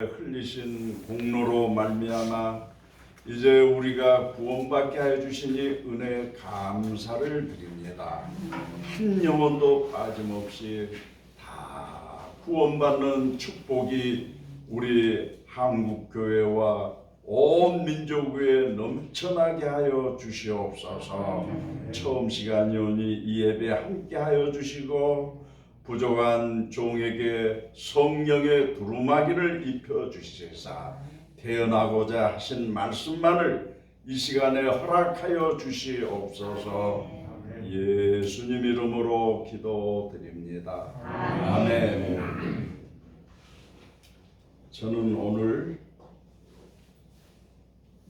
흘리신 공로로 말미암아 이제 우리가 구원받게 하여 주시니 은혜에 감사를 드립니다. 한 영혼도 빠짐없이 다 구원받는 축복이 우리 한국교회와 온 민족 위에 넘쳐나게 하여 주시옵소서. 처음 시간이오니 이 예배 함께 하여 주시고 부족한 종에게 성령의 두루마기를 입혀 주시사 태어나고자 하신 말씀만을 이 시간에 허락하여 주시옵소서. 예수님 이름으로 기도드립니다. 아멘. 저는 오늘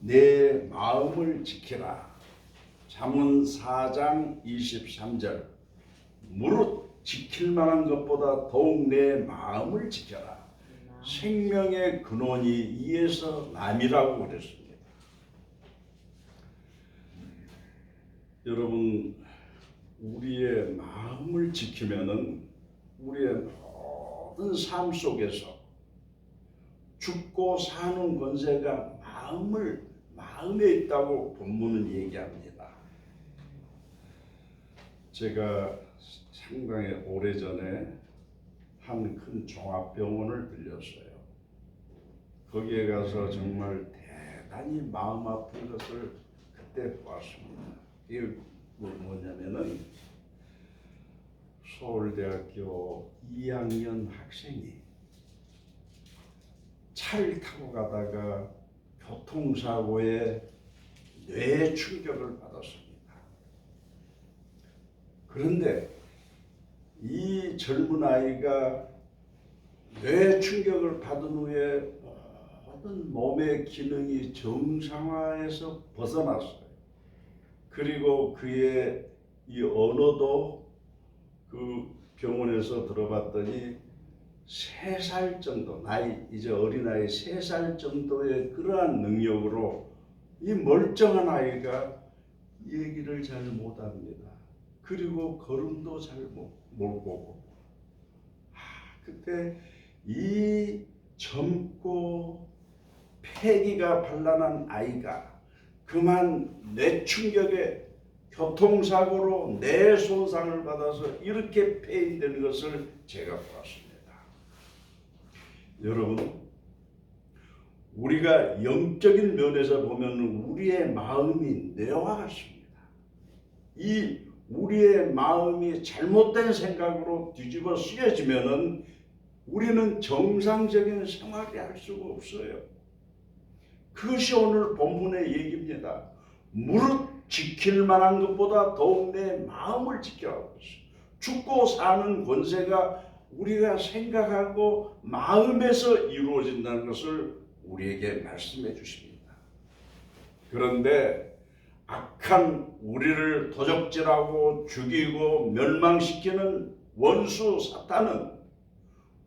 내 마음을 지키라, 잠언 4장 23절, 무릇 지킬 만한 것보다 더욱 내 마음을 지켜라. 생명의 근원이 이에서 남이라고 그랬습니다. 여러분, 우리의 마음을 지키면은 우리의 모든 삶 속에서 죽고 사는 권세가 마음에 있다고 본문은 얘기합니다. 제가 상당히 오래전에 한 큰 종합병원을 들렸어요. 거기에 가서 정말 대단히 마음 아픈 것을 그때 보았습니다. 이게 뭐냐면은 서울대학교 2학년 학생이 차를 타고 가다가 교통사고에 뇌 충격을 받았습니다. 그런데 이 젊은 아이가 뇌 충격을 받은 후에 모든 몸의 기능이 정상화해서 벗어났어요. 그리고 그의 이 언어도 그 병원에서 들어봤더니 3살 정도, 이제 어린아이 3살 정도의 그러한 능력으로 이 멀쩡한 아이가 얘기를 잘 못합니다. 그리고 걸음도 잘 못 보고. 그때 이 젊고 패기가 발랄한 아이가 그만 뇌 충격에 교통사고로 뇌 손상을 받아서 이렇게 폐인되는 것을 제가 보았습니다. 여러분, 우리가 영적인 면에서 보면 우리의 마음이 뇌와 같습니다. 이 우리의 마음이 잘못된 생각으로 뒤집어 쓰여지면은 우리는 정상적인 생활을 할 수가 없어요. 그것이 오늘 본문의 얘기입니다. 무릇 지킬 만한 것보다 더욱 내 마음을 지켜라. 죽고 사는 권세가 우리가 생각하고 마음에서 이루어진다는 것을 우리에게 말씀해 주십니다. 그런데 악한 우리를 도적질하고 죽이고 멸망시키는 원수 사탄은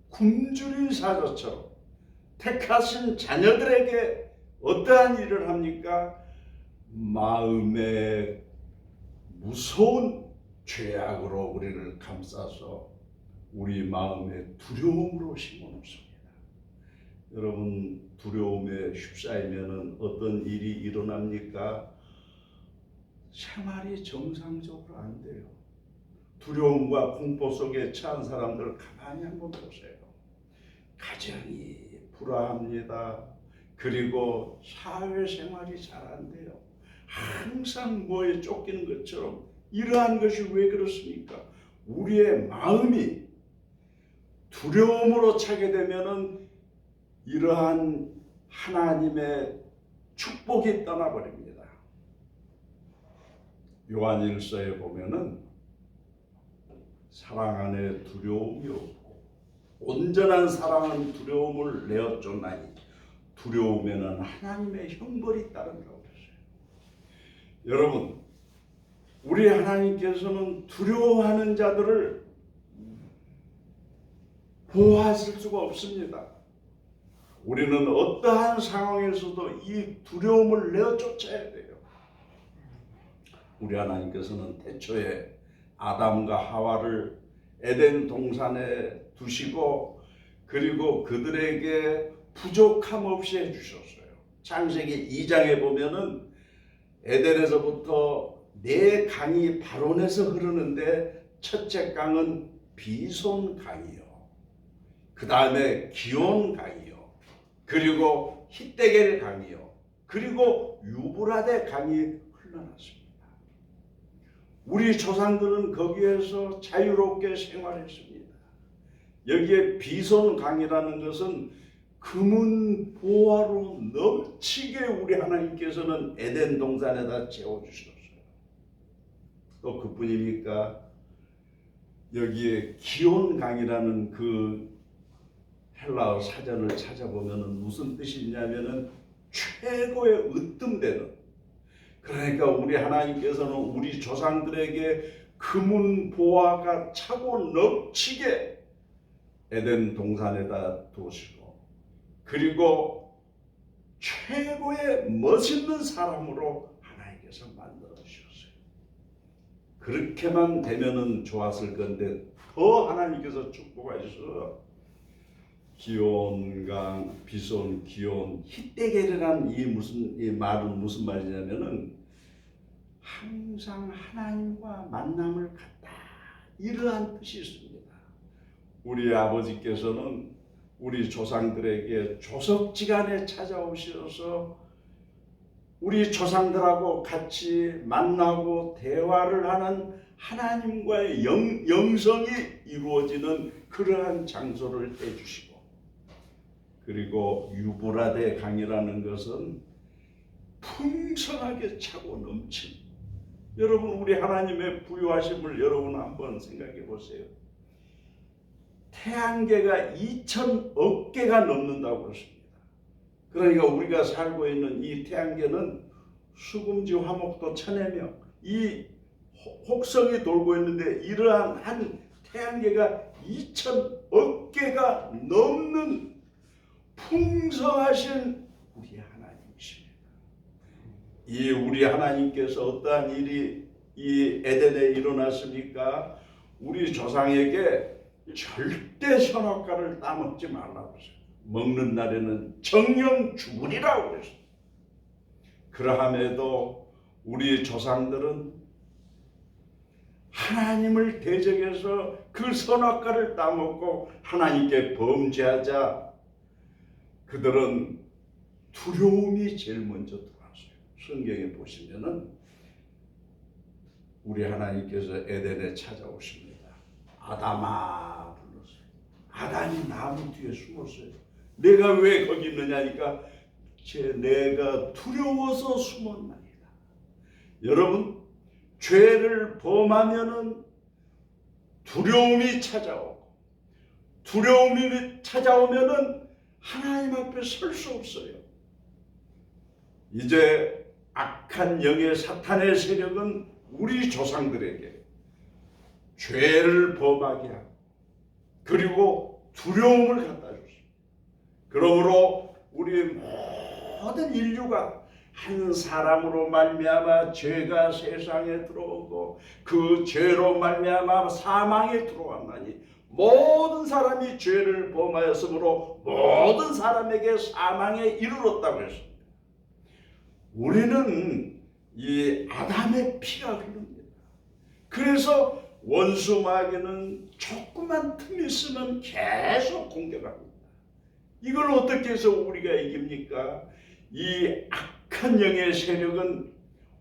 굶주린 사자처럼 택하신 자녀들에게 어떠한 일을 합니까? 마음에 무서운 죄악으로 우리를 감싸서 우리 마음에 두려움으로 심어놓습니다. 여러분, 두려움에 휩싸이면 어떤 일이 일어납니까? 생활이 정상적으로 안 돼요. 두려움과 공포 속에 처한 사람들 가만히 한번 보세요. 가정이 불화합니다. 그리고 사회생활이 잘 안 돼요. 항상 뭐에 쫓기는 것처럼. 이러한 것이 왜 그렇습니까? 우리의 마음이 두려움으로 차게 되면은 이러한 하나님의 축복이 떠나버립니다. 요한일서에 보면은 사랑 안에 두려움이 없고 온전한 사랑은 두려움을 내어 쫓나니 두려움에는 하나님의 형벌이 따른다고 했어요. 여러분, 우리 하나님께서는 두려워하는 자들을 보호하실 수가 없습니다. 우리는 어떠한 상황에서도 이 두려움을 내어 쫓아야 돼요. 우리 하나님께서는 태초에 아담과 하와를 에덴 동산에 두시고 그리고 그들에게 부족함 없이 해주셨어요. 창세기 2장에 보면은 에덴에서부터 네 강이 발원해서 흐르는데 첫째 강은 비손 강이요. 그 다음에 기온 강이요. 그리고 히데겔 강이요. 그리고 유브라데 강이 흘러났습니다. 우리 조상들은 거기에서 자유롭게 생활했습니다. 여기에 비손 강이라는 것은 금은 보화로 넘치게 우리 하나님께서는 에덴 동산에다 재워주셨어요. 또 그뿐입니까? 여기에 기온 강이라는 그 헬라어 사전을 찾아보면 무슨 뜻이 있냐면은 최고의 으뜸되는, 그러니까 우리 하나님께서는 우리 조상들에게 금은 보화가 차고 넘치게 에덴 동산에다 두시고, 그리고 최고의 멋있는 사람으로 하나님께서 만들어 주셨어요. 그렇게만 되면은 좋았을 건데 더 하나님께서 축복하셔서 기온강, 비손, 기온, 히데겔이란 이 말은 무슨 말이냐면은 항상 하나님과 만남을 갖다, 이러한 뜻이 있습니다. 우리 아버지께서는 우리 조상들에게 조석지간에 찾아오셔서 우리 조상들하고 같이 만나고 대화를 하는 하나님과의 영성이 이루어지는 그러한 장소를 해주시고, 그리고 유브라데 강이라는 것은 풍성하게 차고 넘친, 여러분 우리 하나님의 부유하심을 여러분 한번 생각해 보세요. 태양계가 2,000억 개가 넘는다고 그랬습니다. 그러니까 우리가 살고 있는 이 태양계는 수금지 화목도 천여 명, 이 혹성이 돌고 있는데 이러한 한 태양계가 2,000억 개가 넘는 풍성하신 우리 하나님이십니다. 이 우리 하나님께서 어떠한 일이 이 에덴에 일어났습니까? 우리 조상에게 절대 선악과를 따먹지 말라고 했어요. 먹는 날에는 정령 죽으리라고 했어요. 그러함에도 우리 조상들은 하나님을 대적해서 그 선악과를 따먹고 하나님께 범죄하자 그들은 두려움이 제일 먼저 들어왔어요. 성경에 보시면은 우리 하나님께서 에덴에 찾아오십니다. 아담아 불렀어요. 아담이 나무 뒤에 숨었어요. 내가 왜 거기 있느냐니까 내가 두려워서 숨었나이다. 여러분, 죄를 범하면은 두려움이 찾아오고, 두려움이 찾아오면은 하나님 앞에 설 수 없어요. 이제 악한 영의 사탄의 세력은 우리 조상들에게 죄를 범하게 하고, 그리고 두려움을 갖다 줬습니다. 그러므로 우리 모든 인류가 한 사람으로 말미암아 죄가 세상에 들어오고 그 죄로 말미암아 사망에 들어왔나니 모든 사람이 죄를 범하였으므로 모든 사람에게 사망에 이르렀다고 했습니다. 우리는 이 아담의 피가 흐릅니다. 그래서 원수 마귀는 조그만 틈이 있으면 계속 공격합니다. 이걸 어떻게 해서 우리가 이깁니까? 이 악한 영의 세력은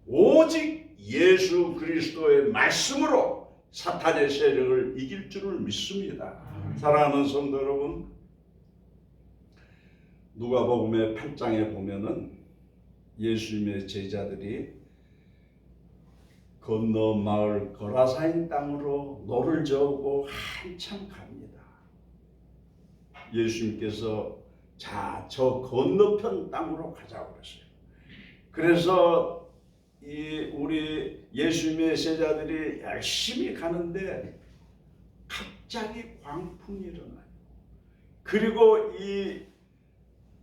오직 예수 그리스도의 말씀으로 사탄의 세력을 이길 줄을 믿습니다. 사랑하는 성도 여러분, 누가복음의 8장에 보면은 예수님의 제자들이 건너 마을 거라사인 땅으로 노를 저으고 한참 갑니다. 예수님께서 자, 저 건너편 땅으로 가자고 그랬어요. 그래서 우리 예수님의 제자들이 열심히 가는데 갑자기 광풍이 일어나요. 그리고 이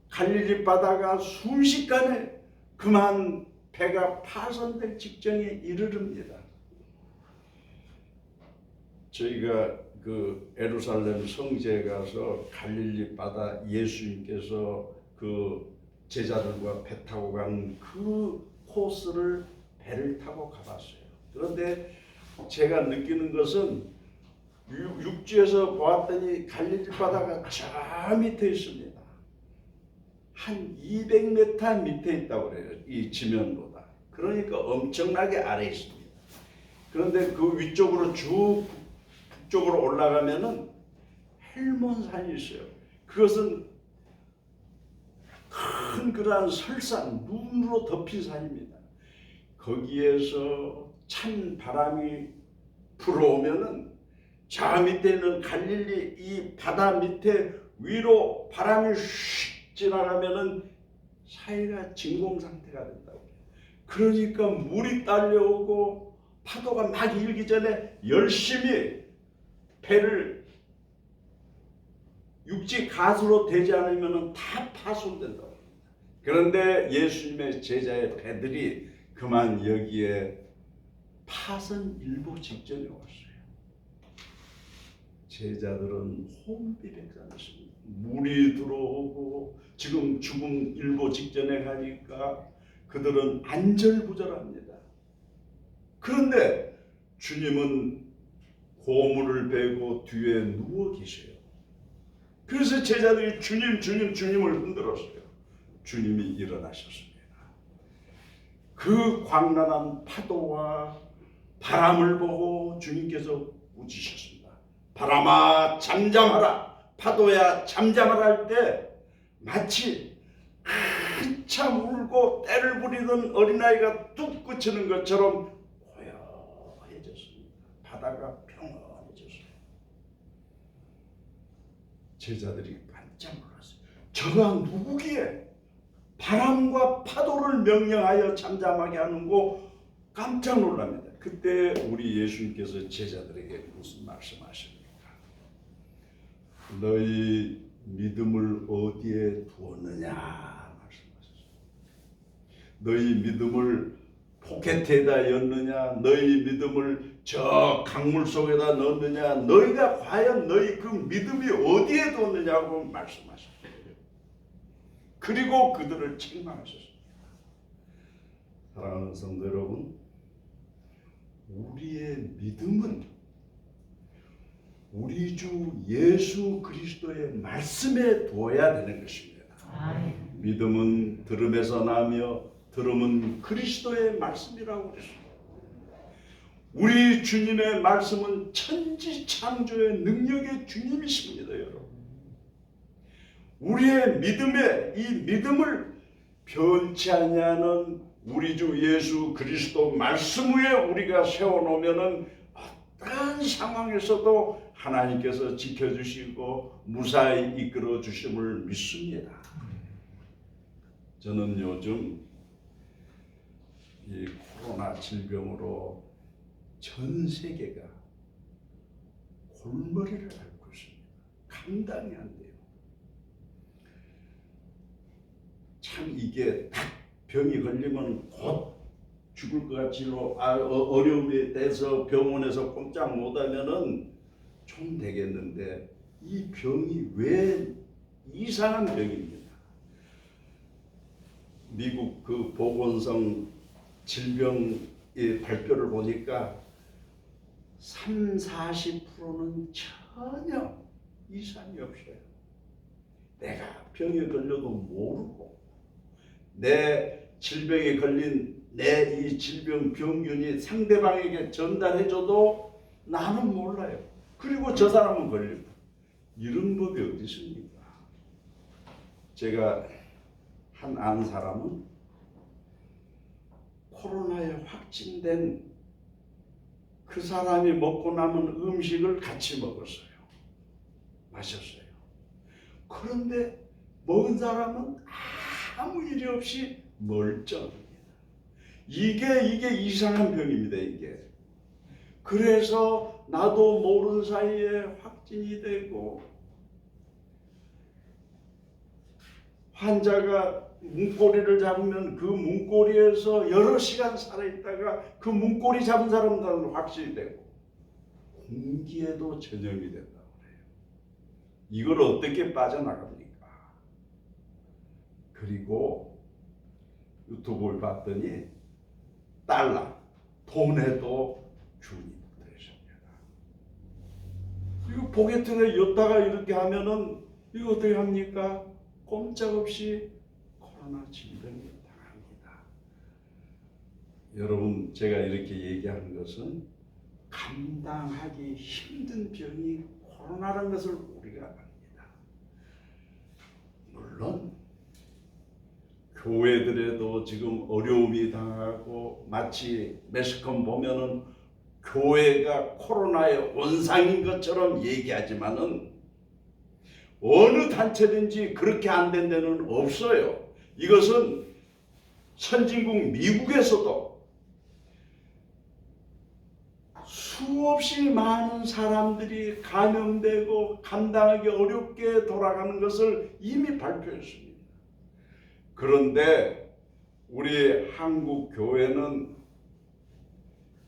갈릴리 바다가 순식간에 그만 배가 파손될 직전에 이르릅니다. 저희가 그 예루살렘 성지에 가서 갈릴리 바다 예수님께서 그 제자들과 배 타고 간 그 코스를 배를 타고 가봤어요. 그런데 제가 느끼는 것은 육지에서 보았더니 갈릴리 바다가 저 밑에 있습니다. 한 200m 밑에 있다고 그래요. 이 지면보다. 그러니까 엄청나게 아래에 있습니다. 그런데 그 위쪽으로 쭉 북쪽으로 올라가면은 헬몬산이 있어요. 그것은 큰 그러한 설산, 눈으로 덮인 산입니다. 거기에서 찬 바람이 불어오면은 저 밑에 있는 갈릴리 이 바다 밑에 위로 바람이 휙 지나가면은 사이가 진공 상태가 된다고. 그러니까 물이 딸려오고 파도가 막 일기 전에 열심히 배를 육지 가수로 되지 않으면 다 파손된다고 합니다. 그런데 예수님의 제자의 배들이 그만 여기에 파선 일보 직전에 왔어요. 제자들은 혼비백산했습니다. 물이 들어오고 지금 죽음 일보 직전에 가니까 그들은 안절부절합니다. 그런데 주님은 고물을 베고 뒤에 누워 계셔요. 그래서 제자들이 주님을 흔들었어요. 주님이 일어나셨습니다. 그 광란한 파도와 바람을 보고 주님께서 웃으셨습니다. 바람아 잠잠하라, 파도야 잠잠하라 할 때 마치 한참 울고 떼를 부리던 어린아이가 뚝 그치는 것처럼 고요해졌습니다. 바다가 평온해졌어요. 제자들이 깜짝 놀랐어요. 저가 누구기에 바람과 파도를 명령하여 잠잠하게 하는고 깜짝 놀랍니다. 그때 우리 예수님께서 제자들에게 무슨 말씀하십니까? 너희 믿음을 어디에 두었느냐 말씀하셨어요. 너희 믿음을 포켓에다 였느냐, 너희 믿음을 저 강물 속에다 넣느냐, 너희가 과연 너희 그 믿음이 어디에 뒀느냐고 말씀하셨어요. 그리고 그들을 책망하셨습니다. 사랑하는 성도 여러분, 우리의 믿음은 우리 주 예수 그리스도의 말씀에 두어야 되는 것입니다. 믿음은 들음에서 나며 들음은 그리스도의 말씀이라고 그랬습니다. 우리 주님의 말씀은 천지창조의 능력의 주님이십니다, 여러분. 우리의 이 믿음을 변치 아니하는 우리 주 예수 그리스도 말씀 위에 우리가 세워놓으면은 어떠한 상황에서도 하나님께서 지켜주시고 무사히 이끌어 주심을 믿습니다. 저는 요즘 이 코로나 질병으로 전 세계가 골머리를 앓고 있습니다. 감당이 안 돼요. 참 이게 딱 병이 걸리면 곧 죽을 것 같이 어려움에 대해서 병원에서 꼼짝 못하면은 좀 되겠는데 이 병이 왜 이상한 병입니다. 미국 그 보건성 질병의 발표를 보니까 30-40%는 전혀 이상이 없어요. 내가 병에 걸려도 모르고 내 질병에 걸린 내 이 질병 병균이 상대방에게 전달해줘도 나는 몰라요. 그리고 저 사람은 걸리고. 이런 법이 어디 있습니까? 제가 한 사람은 코로나에 확진된 그 사람이 먹고 남은 음식을 같이 먹었어요. 마셨어요. 그런데 먹은 사람은 아무 일이 없이 멀쩡합니다. 이게 이상한 병입니다. 이게. 그래서 나도 모르는 사이에 확진이 되고 환자가 문고리를 잡으면 그 문고리에서 여러 시간 살아있다가 그 문고리 잡은 사람들은 확진이 되고 공기에도 전염이 된다고 그래요. 이걸 어떻게 빠져나갑니까? 그리고 유튜브를 봤더니 돈에도 균이 붙어 있습니다. 이거 포개틀에 였다가 이렇게 하면은 이거 어떻게 합니까? 꼼짝없이 코로나 질병이 당합니다. 여러분, 제가 이렇게 얘기하는 것은 감당하기 힘든 병이 코로나라는 것을 우리가 압니다. 물론 교회들에도 지금 어려움이 당하고, 마치 매스컴 보면은 교회가 코로나의 원상인 것처럼 얘기하지만은 어느 단체든지 그렇게 안 된 데는 없어요. 이것은 선진국 미국에서도 수없이 많은 사람들이 감염되고 감당하기 어렵게 돌아가는 것을 이미 발표했습니다. 그런데 우리 한국 교회는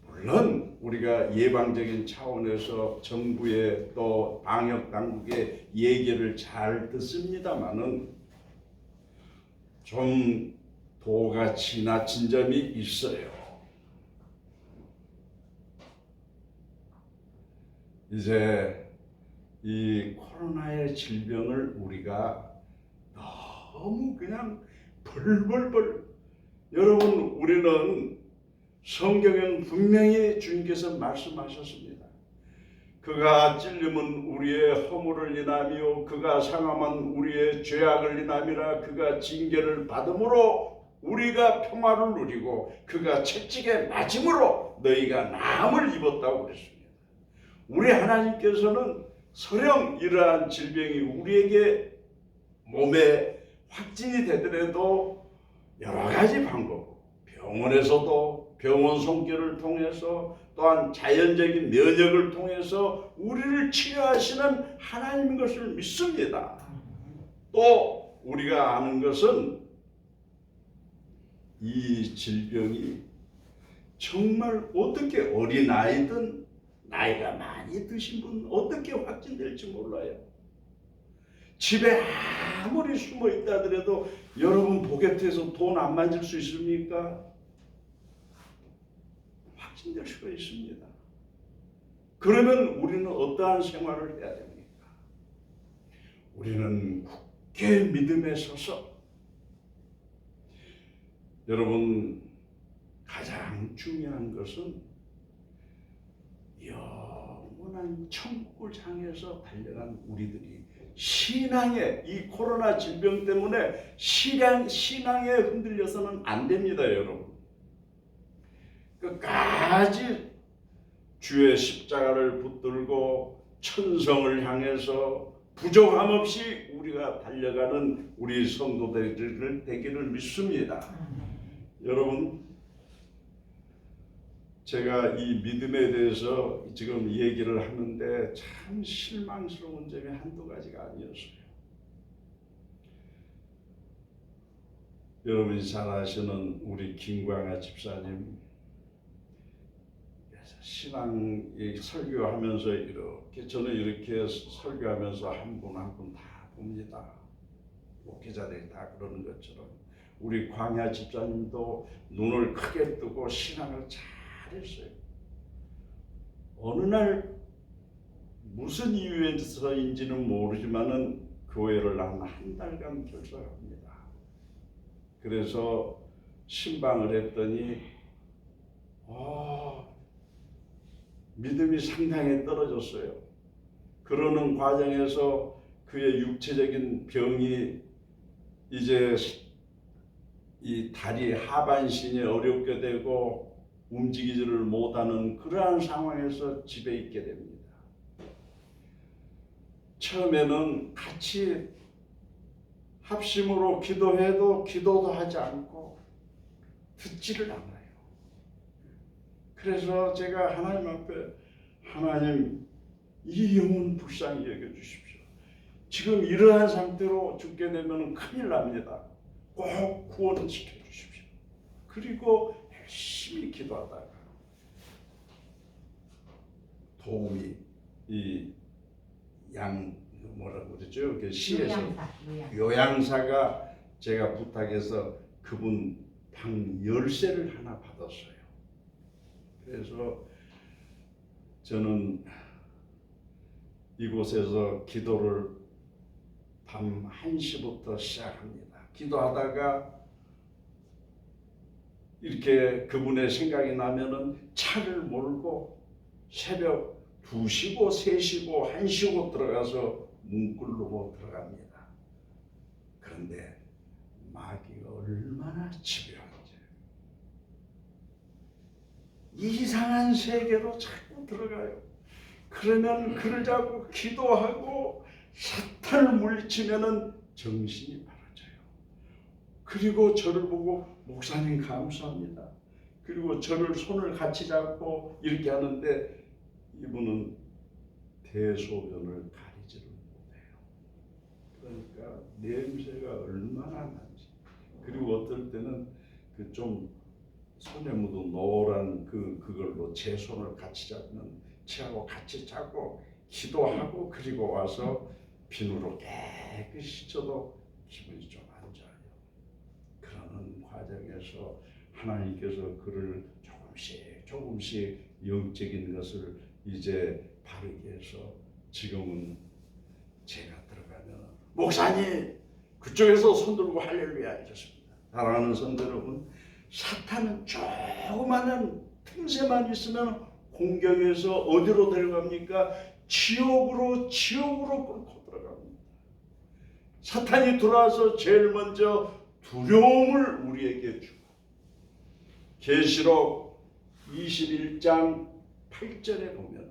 물론 우리가 예방적인 차원에서 정부의 또 방역 당국의 얘기를 잘 듣습니다마는 좀 도가 지나친 점이 있어요. 이제 이 코로나의 질병을 우리가 너무 그냥 벌벌벌, 여러분, 우리는 성경에는 분명히 주님께서 말씀하셨습니다. 그가 찔림은 우리의 허물을 인하며 그가 상함은 우리의 죄악을 인함이라. 그가 징계를 받음으로 우리가 평화를 누리고 그가 채찍에 맞음으로 너희가 나음을 입었다고 그랬습니다. 우리 하나님께서는 설령 이러한 질병이 우리에게 몸에 확진이 되더라도 여러 가지 방법, 병원에서도 병원 손길을 통해서 또한 자연적인 면역을 통해서 우리를 치료하시는 하나님인 것을 믿습니다. 또 우리가 아는 것은 이 질병이 정말 어떻게 어린아이든 나이가 많이 드신 분 어떻게 확진될지 몰라요. 집에 아무리 숨어 있다 하더라도 여러분 포켓에서 돈 안 만질 수 있습니까? 확진될 수가 있습니다. 그러면 우리는 어떠한 생활을 해야 됩니까? 우리는 굳게 믿음에 서서, 여러분, 가장 중요한 것은 영원한 천국을 향해서 달려간 우리들이 신앙에, 이 코로나 질병 때문에 신앙에 흔들려서는 안 됩니다, 여러분. 끝까지 주의 십자가를 붙들고 천성을 향해서 부족함 없이 우리가 달려가는 우리 성도들 되기를 믿습니다. 여러분, 제가 이 믿음에 대해서 지금 얘기를 하는데 참 실망스러운 점이 한두 가지가 아니었어요. 여러분이 잘 아시는 우리 김광아 집사님, 신앙 설교하면서 이렇게, 저는 이렇게 설교하면서 한 분 한 분 다 봅니다. 목회자들이 다 그러는 것처럼 우리 광야 집사님도 눈을 크게 뜨고 신앙을 잘했어요. 어느 날 무슨 이유에서인지는 모르지만은 교회를 한 달간 결석합니다. 그래서 신방을 했더니 믿음이 상당히 떨어졌어요. 그러는 과정에서 그의 육체적인 병이 이제 이 다리 하반신이 어렵게 되고 움직이지를 못하는 그러한 상황에서 집에 있게 됩니다. 처음에는 같이 합심으로 기도해도 기도도 하지 않고 듣지를 않아요. 그래서 제가 하나님 앞에, 하나님, 이 영혼 불쌍히 여겨주십시오. 지금 이러한 상태로 죽게 되면 큰일 납니다. 꼭 구원을 시켜주십시오. 그리고 열심히 기도하다가 도우미 이 양 뭐라고 그러죠? 그 시에서 요양사가 제가 부탁해서 그분 방 열쇠를 하나 받았어요. 그래서 저는 이곳에서 기도를 밤 1시부터 시작합니다. 기도하다가 이렇게 그분의 생각이 나면은 차를 몰고 새벽 2시고 3시고 1시고 들어가서 문구를 놓고 들어갑니다. 그런데 마귀가 얼마나 집요한지 이상한 세계로 자꾸 들어가요. 그러면 그를 잡고 기도하고 사탄을 물리치면은 정신이 바라져요. 그리고 저를 보고 목사님 감사합니다. 그리고 저를 손을 같이 잡고 이렇게 하는데 이분은 대소변을 가리지를 못해요. 그러니까 냄새가 얼마나 난지. 그리고 어떨 때는 그 좀 손에 묻은 노란 그걸로 제 손을 같이 잡으면 저하고 같이 잡고 기도하고 그리고 와서 비누로 깨끗이 씻어도 기분이 좀 안 좋아요. 그러는 과정에서 하나님께서 그를 조금씩 영적인 것을 이제 바르게 해서 지금은 제가 들어가면 목사님 그쪽에서 손 들고 할렐루야 이렇습니다. 사랑하는 성도 여러분, 사탄은 조그마한 틈새만 있으면 공경에서 어디로 데려갑니까? 지옥으로 끌고 들어갑니다. 사탄이 들어와서 제일 먼저 두려움을 우리에게 주고 계시록 21장 8절에 보면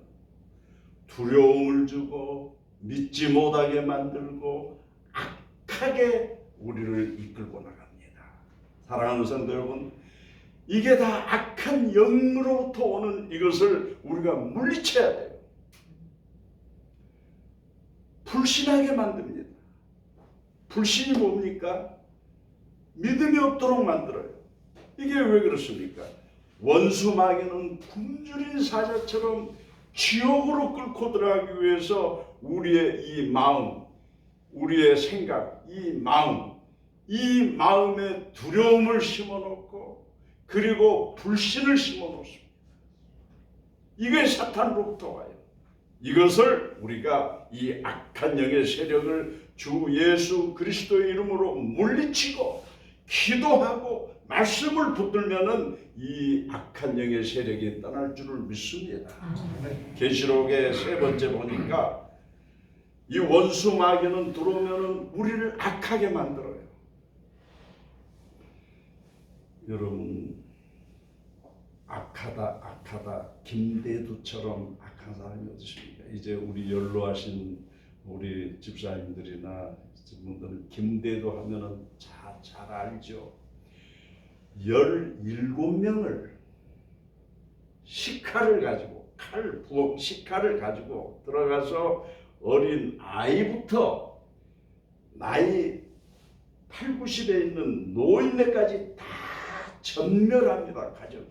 두려움을 주고 믿지 못하게 만들고 악하게 우리를 이끌고 나갑니다. 사랑하는 성도 여러분, 이게 다 악한 영으로부터 오는 이것을 우리가 물리쳐야 돼요. 불신하게 만듭니다. 불신이 뭡니까? 믿음이 없도록 만들어요. 이게 왜 그렇습니까? 원수 마귀는 굶주린 사자처럼 지옥으로 끌고 들어가기 위해서 우리의 이 마음, 우리의 생각, 이 마음에 두려움을 심어놓고 그리고 불신을 심어놓습니다. 이게 사탄으로부터 와요. 이것을 우리가 이 악한 영의 세력을 주 예수 그리스도의 이름으로 물리치고 기도하고 말씀을 붙들면은 이 악한 영의 세력이 떠날 줄을 믿습니다. 계시록의 3번째 보니까 이 원수 마귀는 들어오면은 우리를 악하게 만들어요. 여러분, 악하다 김대두처럼 악한 사람이 어디 있습니까? 이제 우리 연로하신 우리 집사님들이나 분들은 김대두 하면은 잘 알죠. 17명을 식칼을 가지고 식칼을 가지고 들어가서 어린 아이부터 나이 8, 90에 있는 노인네까지 다 전멸합니다. 가정.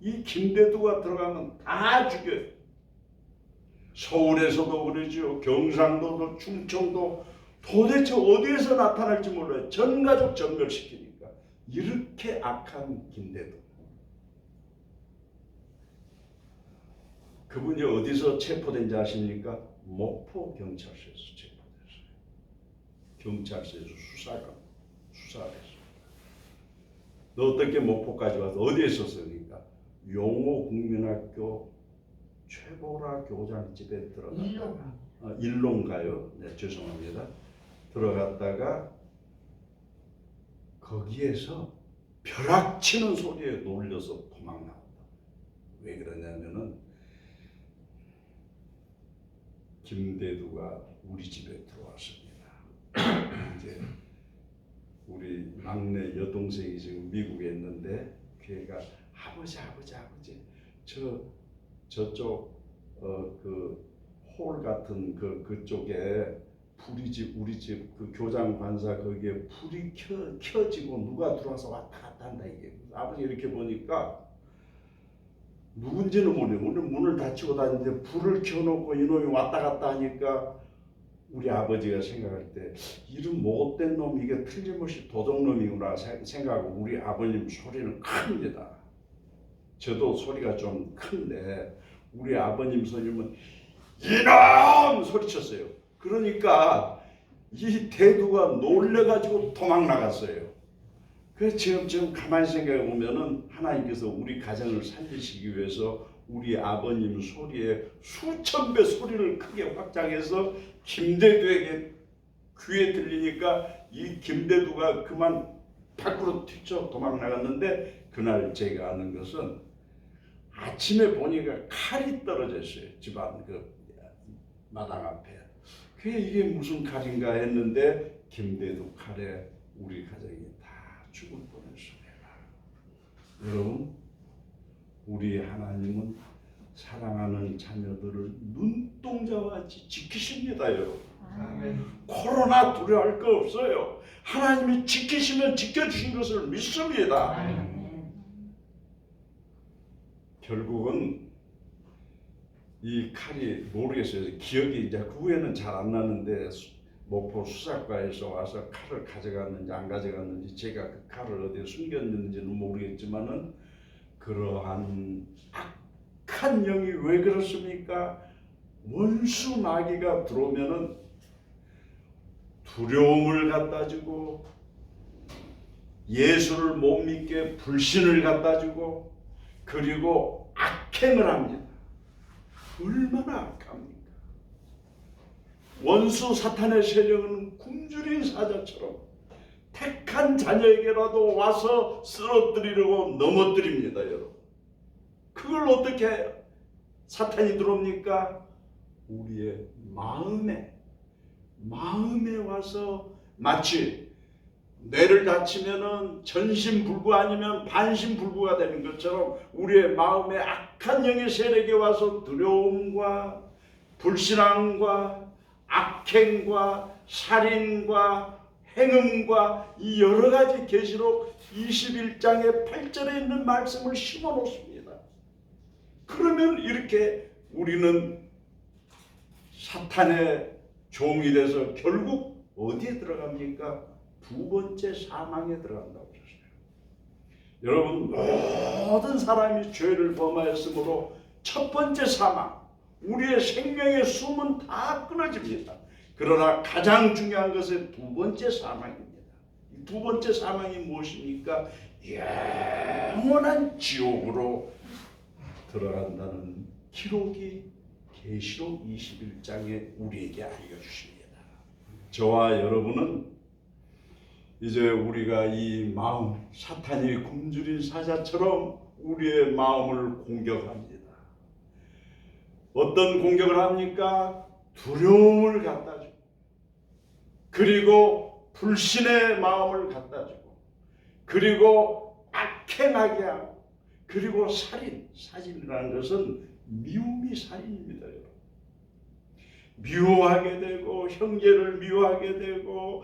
이 김대두가 들어가면 다 죽여요. 서울에서도 그러죠. 경상도도 충청도 도대체 어디에서 나타날지 몰라요. 전 가족 전멸시키니까. 이렇게 악한 김대두. 그분이 어디서 체포된지 아십니까? 목포 경찰서에서 체포됐어요. 경찰서에서 수사를 했어요. 너 어떻게 목포까지 와서 어디에 있었습니까? 용호국민학교 최보라 교장 집에 들어갔다가 일롱가요? 네, 죄송합니다. 들어갔다가 거기에서 벼락치는 소리에 놀려서 도망 나왔다. 왜 그러냐면은 김대두가 우리 집에 들어왔습니다. 이제 우리 막내 여동생이 지금 미국에 있는데 걔가 아버지 저쪽 그 홀 같은 그쪽에 우리 집 그 교장 관사 거기에 불이 켜지고 누가 들어와서 왔다 갔다 한다 이게. 아버지 이렇게 보니까 누군지는 모르요. 오늘 문을 닫히고 다니는데 불을 켜놓고 이놈이 왔다 갔다 하니까 우리 아버지가 생각할 때 이런 못된 놈 이게 틀림없이 도둑놈이구나 생각하고 우리 아버님 소리는 큽니다. 저도 소리가 좀 큰데 우리 아버님 소리는 이놈 소리쳤어요. 그러니까 이 대두가 놀래가지고 도망 나갔어요. 그래서 지금 가만히 생각해 보면은 하나님께서 우리 가정을 살리시기 위해서 우리 아버님 소리에 수천 배 소리를 크게 확장해서 김대두에게 귀에 들리니까 이 김대두가 그만 밖으로 튀쳐 도망 나갔는데 그날 제가 아는 것은 아침에 보니까 칼이 떨어졌어요. 집안 그 마당 앞에. 그게 이게 무슨 칼인가 했는데 김대두 칼에 우리 가정이 다 죽을 뻔했습니다. 여러분, 우리 하나님은 사랑하는 자녀들을 눈동자와 같이 지키십니다. 여러분. 아멘. 코로나 두려워할 거 없어요. 하나님이 지키시면 지켜주신 것을 믿습니다. 아멘. 결국은 이 칼이 모르겠어요. 기억이 이제 그 후에는 잘 안 나는데 목포 수사과에서 와서 칼을 가져갔는지 안 가져갔는지 제가 그 칼을 어디에 숨겼는지는 모르겠지만은 그러한 악한 영이 왜 그렇습니까? 원수 마귀가 들어오면은 두려움을 갖다 주고 예수를 못 믿게 불신을 갖다 주고 그리고 악행을 합니다. 얼마나 악합니까? 원수 사탄의 세력은 굶주린 사자처럼 택한 자녀에게라도 와서 쓰러뜨리려고 넘어뜨립니다. 여러분. 그걸 어떻게 해요? 사탄이 들어옵니까? 우리의 마음에 와서 마치 뇌를 다치면은 전신불구 아니면 반신불구가 되는 것처럼 우리의 마음에 악한 영의 세력이 와서 두려움과 불신앙과 악행과 살인과 행음과 이 여러 가지 계시록 21장의 8절에 있는 말씀을 심어 놓습니다. 그러면 이렇게 우리는 사탄의 종이 돼서 결국 어디에 들어갑니까? 두 번째 사망에 들어간다고 그랬어요. 여러분, 모든 사람이 죄를 범하였으므로 첫 번째 사망, 우리의 생명의 숨은 다 끊어집니다. 그러나 가장 중요한 것은 두 번째 사망입니다. 이 두 번째 사망이 무엇입니까? 영원한 지옥으로 들어간다는 기록이 계시록 21장에 우리에게 알려주십니다. 저와 여러분은 이제 우리가 이 마음, 사탄이 굶주린 사자처럼 우리의 마음을 공격합니다. 어떤 공격을 합니까? 두려움을 갖다 주고, 그리고 불신의 마음을 갖다 주고, 그리고 악행하게 하고, 그리고 사진이라는 것은 미움이 살인입니다. 여러분. 미워하게 되고 형제를 미워하게 되고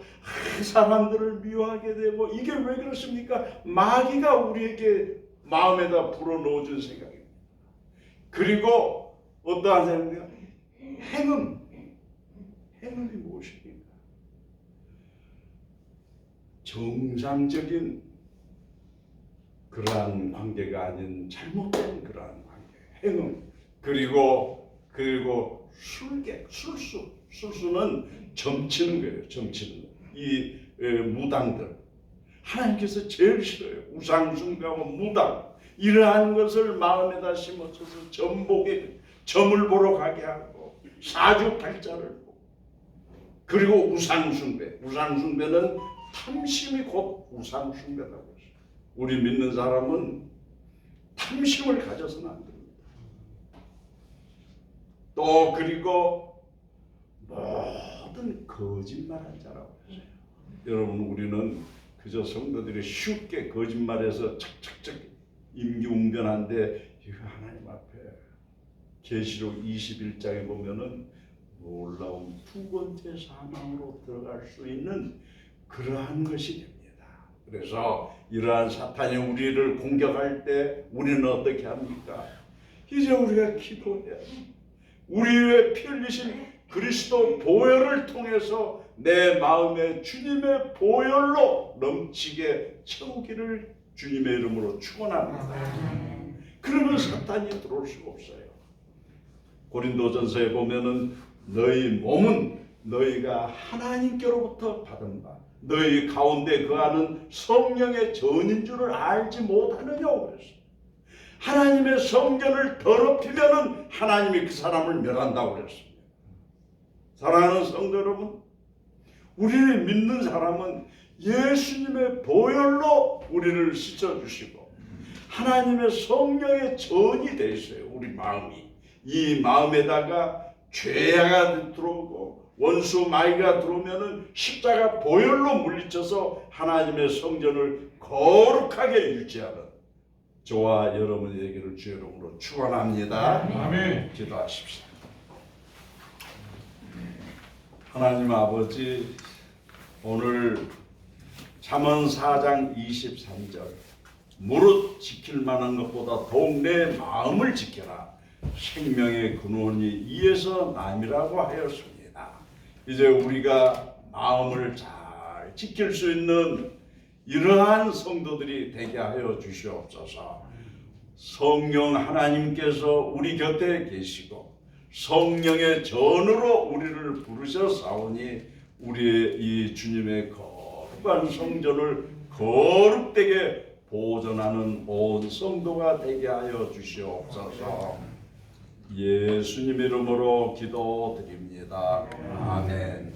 사람들을 미워하게 되고 이게 왜 그렇습니까? 마귀가 우리에게 마음에다 불어넣어준 생각입니다. 그리고 어떠한 생각입니까? 행음이 무엇입니까? 정상적인 그러한 관계가 아닌 잘못된 그러한 관계, 행음. 그리고 술수는 점치는 거예요. 점치는 거. 이 무당들 하나님께서 제일 싫어요. 우상숭배하고 무당 이러한 것을 마음에다 심어쳐서 점을 보러 가게 하고 사주팔자를 보고 그리고 우상숭배는 탐심이 곧 우상숭배라고 했어요. 우리 믿는 사람은 탐심을 가져서는 안 됩니다. 또 그리고 모든 거짓말한 자라고 했어요. 여러분, 우리는 그저 성도들이 쉽게 거짓말해서 착착착 임기응변한데 이거 하나님 앞에 계시록 21장에 보면은 놀라운 두 번째 사망으로 들어갈 수 있는 그러한 것이 됩니다. 그래서 이러한 사탄이 우리를 공격할 때 우리는 어떻게 합니까? 이제 우리가 기도해야 돼. 우리 위에 피 흘리신 그리스도 보혈을 통해서 내 마음에 주님의 보혈로 넘치게 채우기를 주님의 이름으로 축원합니다. 그러면 사탄이 들어올 수가 없어요. 고린도전서에 보면은 너희 몸은 너희가 하나님께로부터 받은 바 너희 가운데 거하는 성령의 전인 줄을 알지 못하느냐고 그랬어요. 하나님의 성전을 더럽히면은 하나님이 그 사람을 멸한다고 그랬습니다. 사랑하는 성도 여러분, 우리를 믿는 사람은 예수님의 보혈로 우리를 씻어주시고 하나님의 성령의 전이 되어 있어요. 우리 마음이. 이 마음에다가 죄가 들어오고 원수 마귀가 들어오면은 십자가 보혈로 물리쳐서 하나님의 성전을 거룩하게 유지하는 저와 여러분에게를 주의 이름으로 축원합니다. 아멘. 기도하십시오. 하나님 아버지, 오늘 잠언 4장 23절 무릇 지킬 만한 것보다 더욱 내 마음을 지켜라. 생명의 근원이 이에서 남이라고 하였습니다. 이제 우리가 마음을 잘 지킬 수 있는 이러한 성도들이 되게 하여 주시옵소서. 성령 하나님께서 우리 곁에 계시고 성령의 전으로 우리를 부르셨사오니 우리의 이 주님의 거룩한 성전을 거룩되게 보존하는 온 성도가 되게 하여 주시옵소서. 예수님 이름으로 기도드립니다. 아멘.